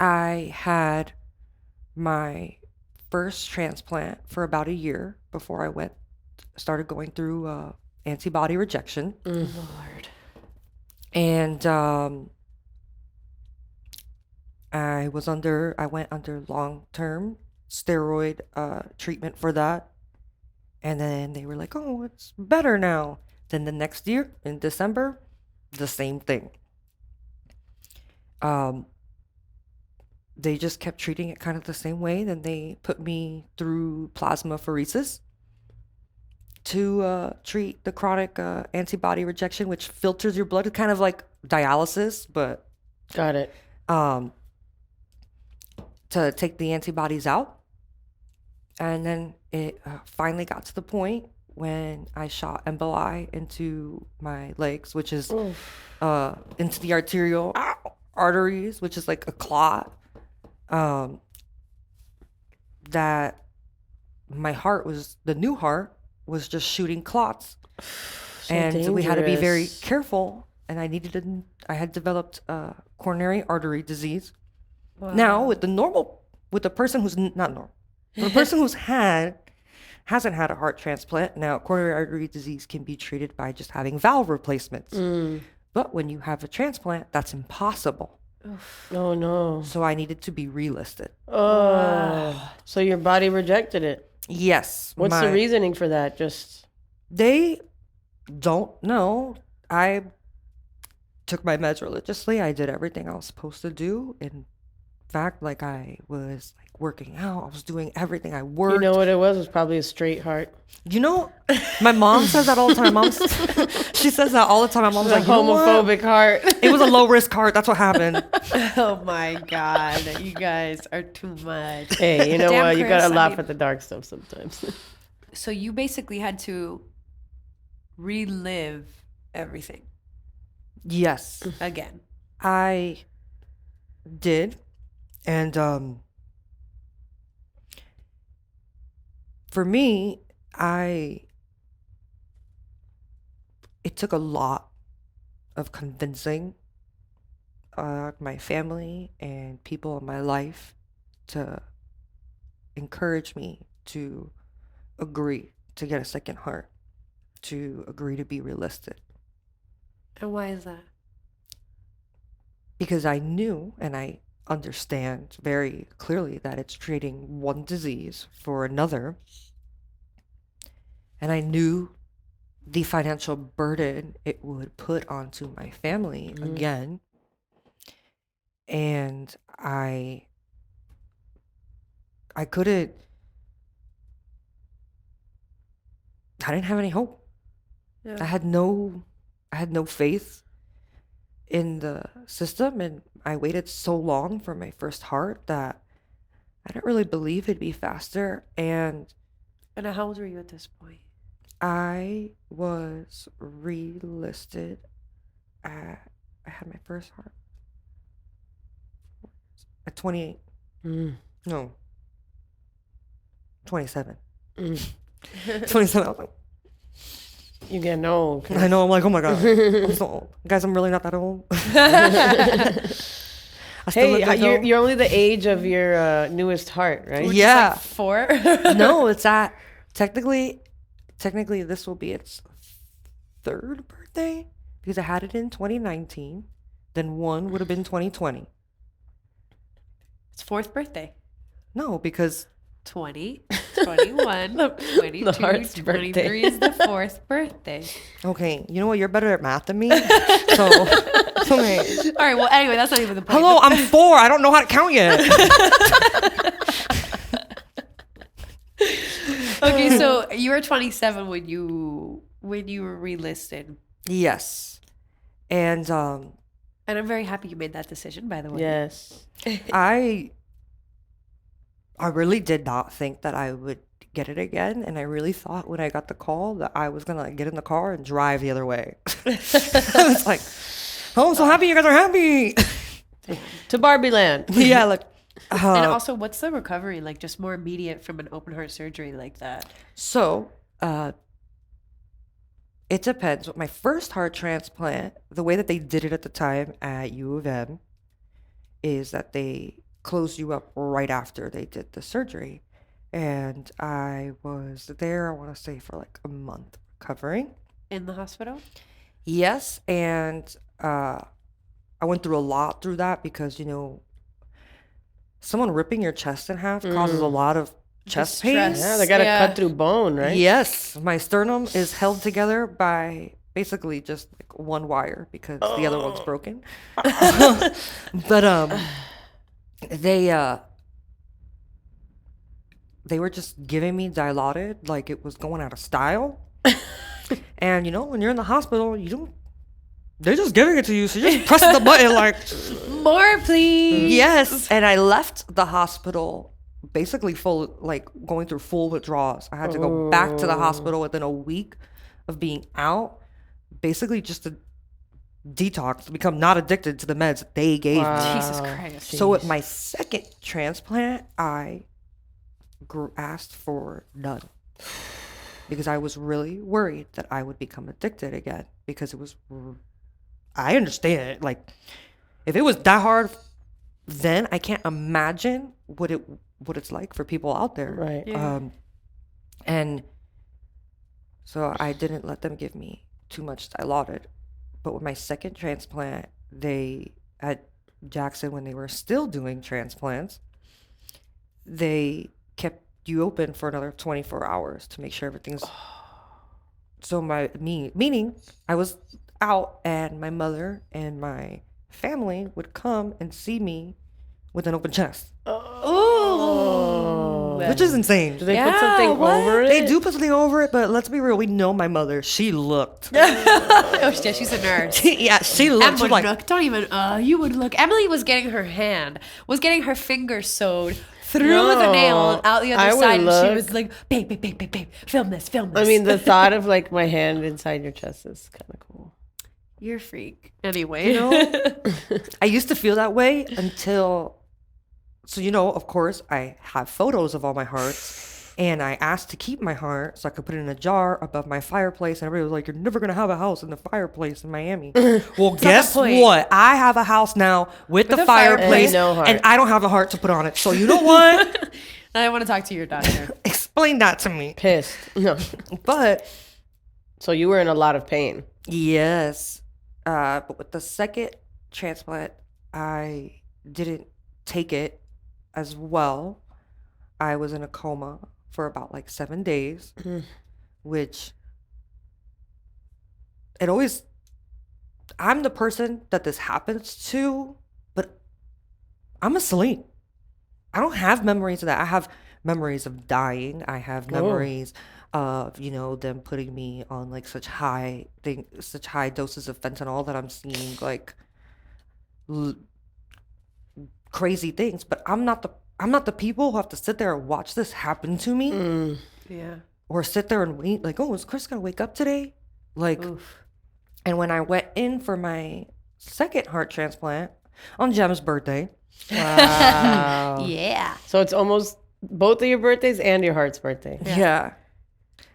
I had my first transplant for about a year before I started going through antibody rejection. Lord. And I went under long-term steroid treatment for that. And then they were like, oh, it's better now. Then the next year in December, the same thing. Um, they just kept treating it kind of the same way. Then they put me through plasmapheresis to treat the chronic antibody rejection, which filters your blood. It's kind of like dialysis, but Got it. um, to take the antibodies out. And then it finally got to the point when I shot emboli into my legs, which is into the arterial arteries, which is like a clot. That the new heart was just shooting clots. So And we had to be very dangerous. careful. And I had developed coronary artery disease. Now, with the person who's not normal, the person hasn't had a heart transplant. Now, coronary artery disease can be treated by just having valve replacements. But when you have a transplant, that's impossible. Oh no. So I needed to be relisted. Oh. So your body rejected it. Yes. What's the reasoning for that? Just They don't know. I took my meds religiously. I did everything I was supposed to do. In fact, like I was like working out. I was doing everything. I worked. you know what it was? It was probably a straight heart. You know, my mom says that all the time. She says that all the time. My mom's like, A homophobic heart. It was a low risk heart. That's what happened. Oh my God. You guys are too much. Hey, you know Damn, what? You Cris, gotta I laugh mean- at the dark stuff sometimes. So you basically had to relive everything Yes, again. I did. And for me, it took a lot of convincing my family and people in my life to encourage me to agree to get a second heart, to agree to be relisted. And why is that? Because I knew and I understand very clearly that it's treating one disease for another. And I knew the financial burden it would put onto my family again. And I couldn't, I didn't have any hope. Yeah. I had no faith in the system, and I waited so long for my first heart that I didn't really believe it'd be faster. And how old were you at this point? I was relisted I had my first heart at 28. No, 27. 27. I was like, You getting old. I know. I'm like, oh my God. I'm so old. Guys, I'm really not that old. I still look Hey, like hell. you're only the age of your newest heart, right? Which is Yeah. like 4? No, it's at technically this will be its third birthday because I had it in 2019. Then one would have been 2020. It's 4th birthday. No, because 20, 21, 22, the heart's 23 birthday. is the 4th birthday. okay, you know what? You're better at math than me. So okay. All right, well, anyway, that's not even the point. Hello, I'm 4. I don't know how to count yet. Okay, so you were 27 when you were relisted. Yes. And And I'm very happy you made that decision, by the way. Yes. I really did not think that I would get it again, and I really thought when I got the call that I was gonna get in the car and drive the other way. I was like, oh, I'm so happy you guys are happy. To Barbie Land. Yeah, like And also, what's the recovery like? Just more immediate from an open heart surgery like that? so it depends. With my first heart transplant, the way that they did it at the time at U of M is that they close you up right after they did the surgery. And I was there, I want to say, for like a month recovering. In the hospital? Yes, and I went through a lot through that because, someone ripping your chest in half causes a lot of chest pain. Distress. Yeah, they gotta Yeah. cut through bone, right? Yes, my sternum is held together by basically just like one wire because the other one's broken. But they were just giving me Dilaudid like it was going out of style. And when you're in the hospital, they're just giving it to you, so you're just pressing the button like, More, please. yes. And I left the hospital basically going through full withdrawals. I had to go back to the hospital within a week of being out, basically just to detox, to become not addicted to the meds that they gave me. Jesus Christ. So with my second transplant, I asked for none because I was really worried that I would become addicted again because it was. I understand it. Like, if it was that hard, then I can't imagine what it's like for people out there. Right. Yeah. And so I didn't let them give me too much Dilaudid. But with my second transplant, they at Jackson, when they were still doing transplants, they kept you open for another 24 hours to make sure everything's. So meaning I was out, and my mother and my family would come and see me with an open chest, Ooh. which is insane. Do they Yeah, put something what? over it? They do put something over it, but let's be real. We know my mother. She looked. Oh, yeah, she's a nurse. Yeah, she looked. She Emma was like, look. Don't even. You would look. Emily was getting her finger sewed through the nail out the I other would side, and she look. was like, babe, film this. I mean, the thought of like my hand inside your chest is kind of cool. you're a freak. Anyway, I used to feel that way until. So, of course, I have photos of all my hearts, and I asked to keep my heart so I could put it in a jar above my fireplace. And everybody was like, "You're never going to have a house in the fireplace in Miami." Well, guess the point. what? I have a house now with the a fireplace. fireplace, And no heart. and I don't have a heart to put on it. So, you know what? I want to talk to your doctor. Explain that to me. Pissed. No. But, So you were in a lot of pain. yes. But with the second transplant, I didn't take it as well. I was in a coma for about like 7 days, which I'm the person that this happens to, but I'm asleep. I don't have memories of that. I have memories of dying. I have memories of, them putting me on like such high doses of fentanyl that I'm seeing like crazy things, but I'm not the people who have to sit there and watch this happen to me, Yeah. or sit there and wait like, oh, is Cris gonna wake up today? Like, Oof. and when I went in for my second heart transplant on Jem's birthday, Wow. Yeah. So it's almost both of your birthdays and your heart's birthday. yeah.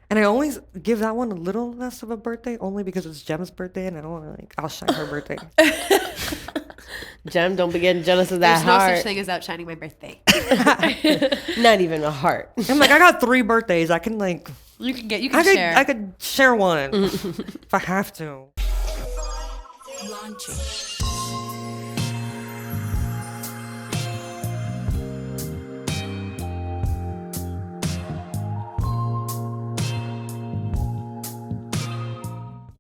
And I always give that one a little less of a birthday only because it's Jem's birthday and I don't want to outshine her birthday. Jem, don't be getting jealous of that There's no heart. such thing as outshining my birthday. Not even a heart. I'm like, I got 3 birthdays. I can like, You can share. I could share one if I have to. Launching.